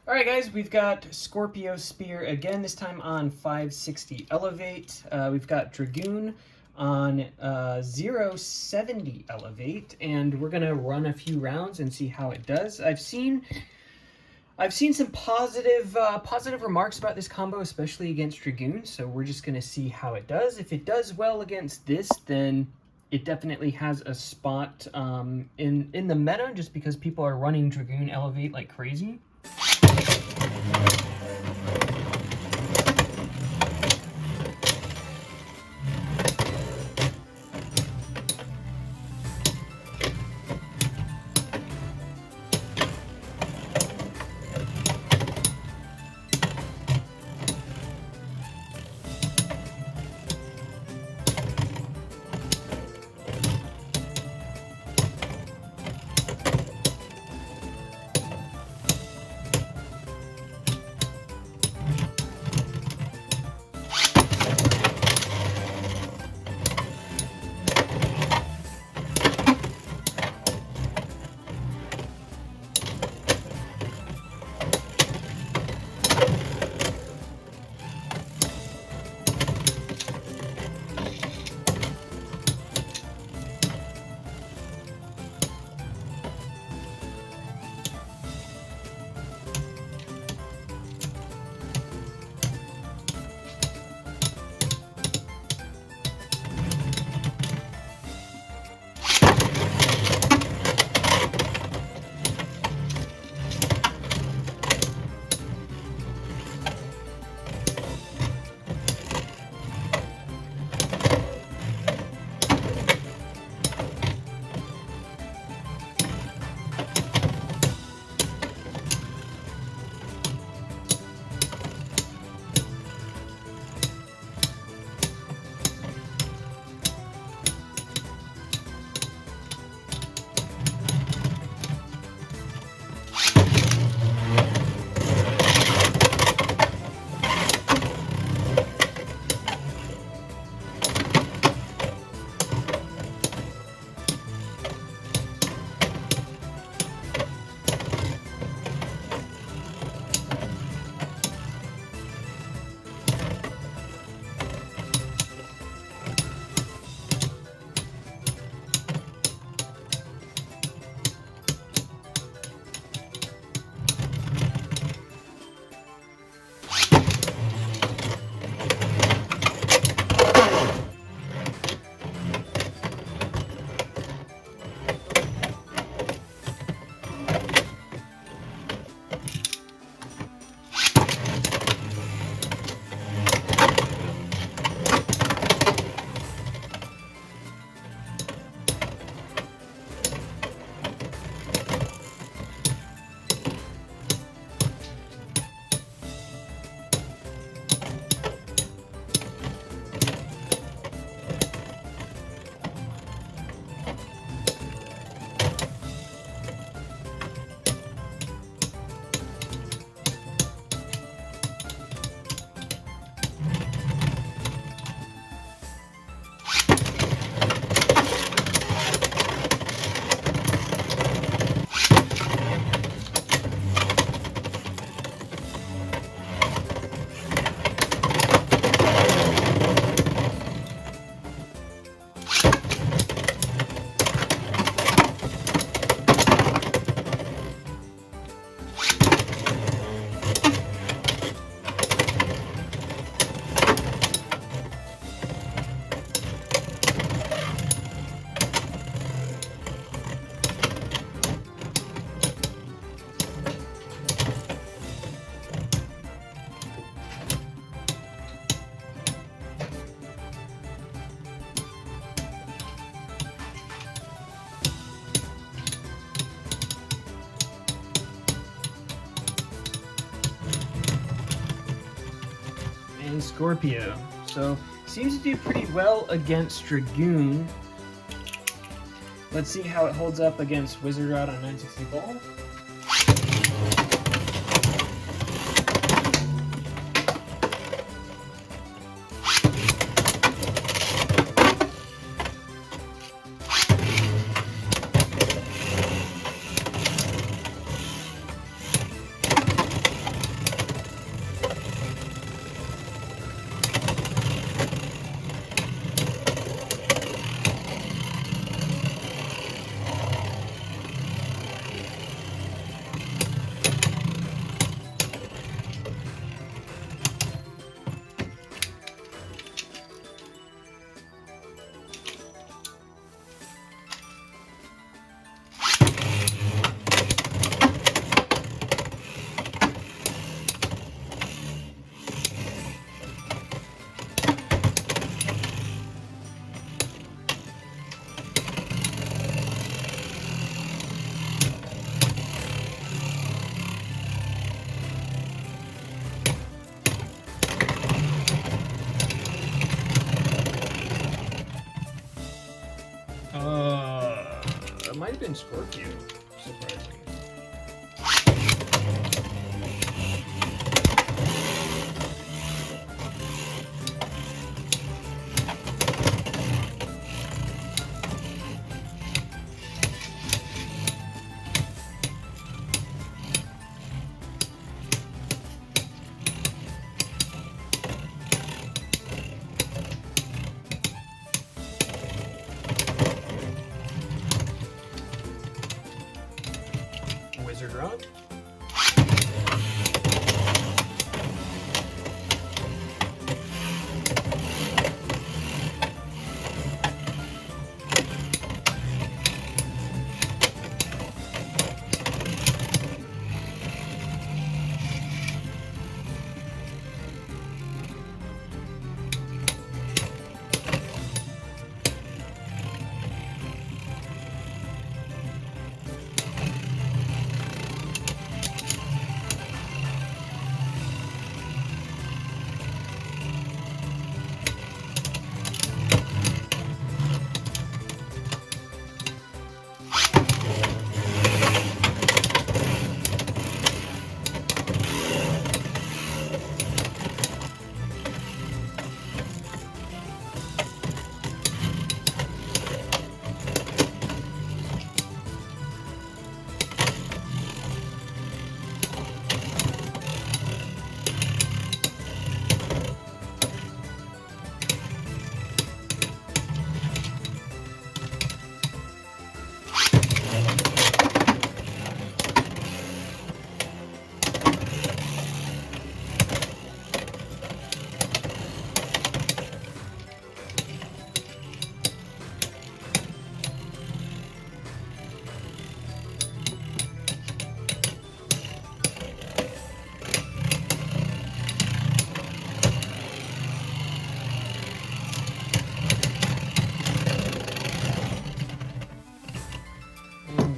Alright guys, we've got Scorpio Spear again, this time on 560 Elevate. We've got Dragoon on 070 Elevate, and we're gonna run a few rounds and see how it does. I've seen some positive remarks about this combo, especially against Dragoon, so we're just gonna see how it does. If it does well against this, then it definitely has a spot in the meta, just because people are running Dragoon Elevate like crazy. And Scorpio. So, seems to do pretty well against Dragoon. Let's see how it holds up against Wizard Rod on 960 Ball. in Scorpio, surprising. Wizard Rod.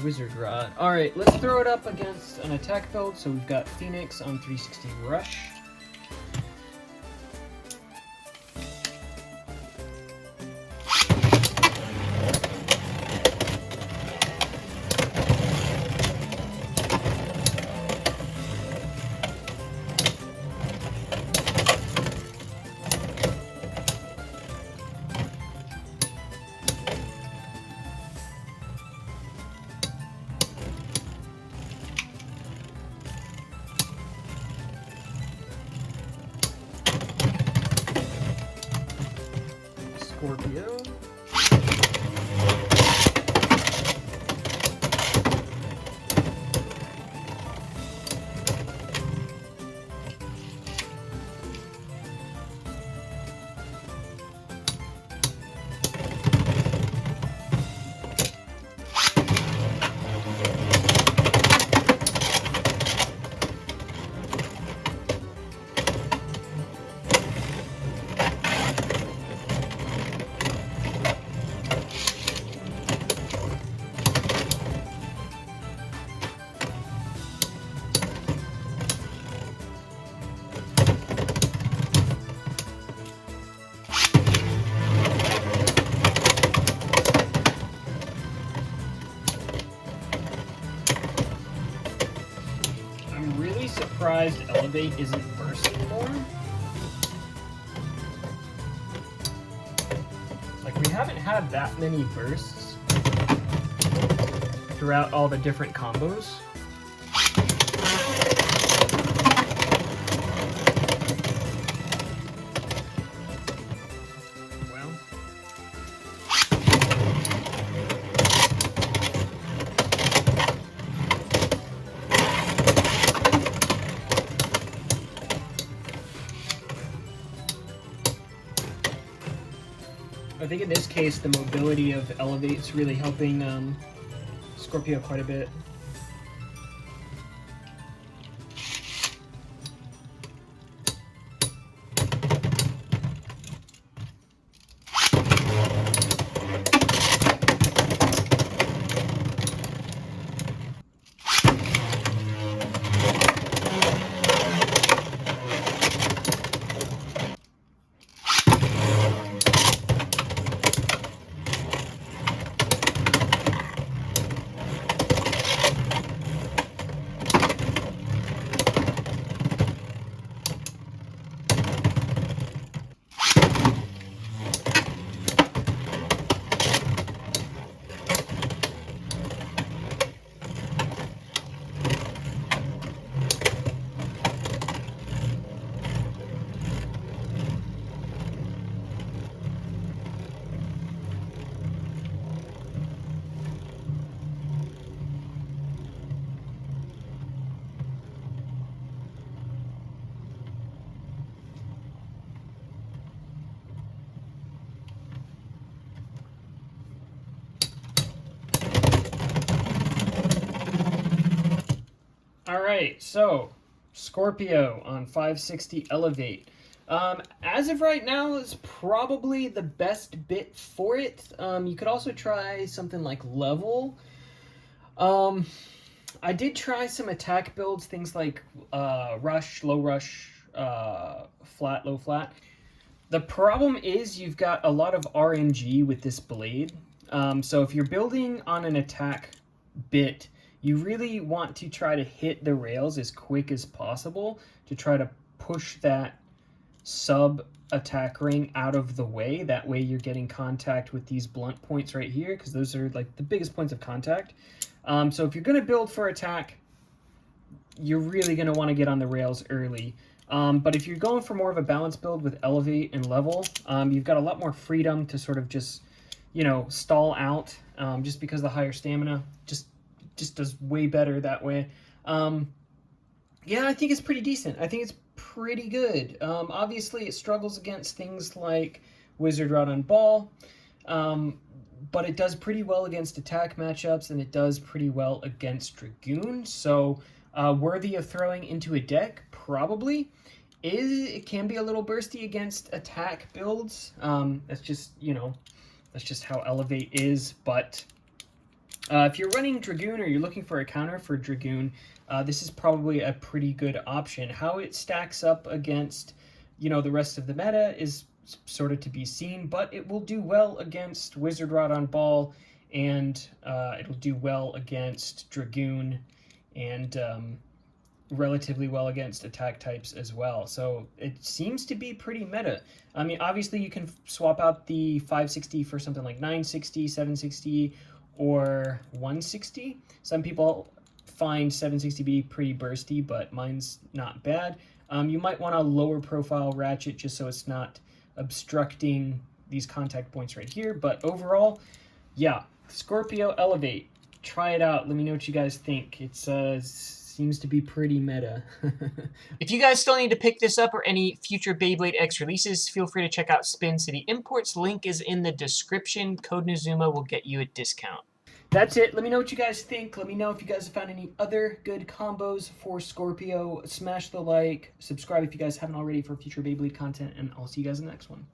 Wizard Rod. Alright, let's throw it up against an attack build. So we've got Phoenix on 360 Rush. Scorpio. Surprised Elevate isn't bursting more. Like, we haven't had that many bursts throughout all the different combos. Well, I think in this case, the mobility of Elevate's really helping Scorpio quite a bit. So, Scorpio on 560 Elevate. As of right now, is probably the best bit for it. You could also try something like Level. I did try some attack builds, things like Rush, Low Rush, Flat, Low Flat. The problem is you've got a lot of RNG with this blade. So if you're building on an attack bit, you really want to try to hit the rails as quick as possible to try to push that sub attack ring out of the way. That way you're getting contact with these blunt points right here, because those are like the biggest points of contact. So if you're going to build for attack, you're really going to want to get on the rails early. But if you're going for more of a balanced build with Elevate and Level, you've got a lot more freedom to sort of just, you know, stall out, just because the higher stamina just does way better that way. Yeah, I think it's pretty decent. I think it's pretty good. Obviously, it struggles against things like Wizard Rod on Ball, but it does pretty well against attack matchups, and it does pretty well against Dragoon. So, worthy of throwing into a deck, probably. It can be a little bursty against attack builds. That's just, you know, that's just how Elevate is. But if you're running Dragoon or you're looking for a counter for Dragoon, this is probably a pretty good option. How it stacks up against, you know, the rest of the meta is sort of to be seen, but it will do well against Wizard Rod on Ball, and it'll do well against Dragoon, and relatively well against attack types as well. So it seems to be pretty meta. I mean, obviously you can swap out the 560 for something like 960, 760, or 160. Some people find 760 be pretty bursty, but mine's not bad. You might want a lower profile ratchet just so it's not obstructing these contact points right here. But overall, yeah, Scorpio Elevate. Try it out. Let me know what you guys think. It seems to be pretty meta. If you guys still need to pick this up or any future Beyblade X releases, feel free to check out Spin City Imports. Link is in the description. Code Nozuma will get you a discount. That's it. Let me know what you guys think. Let me know if you guys have found any other good combos for Scorpio. Smash the like, subscribe if you guys haven't already for future Beyblade content, and I'll see you guys in the next one.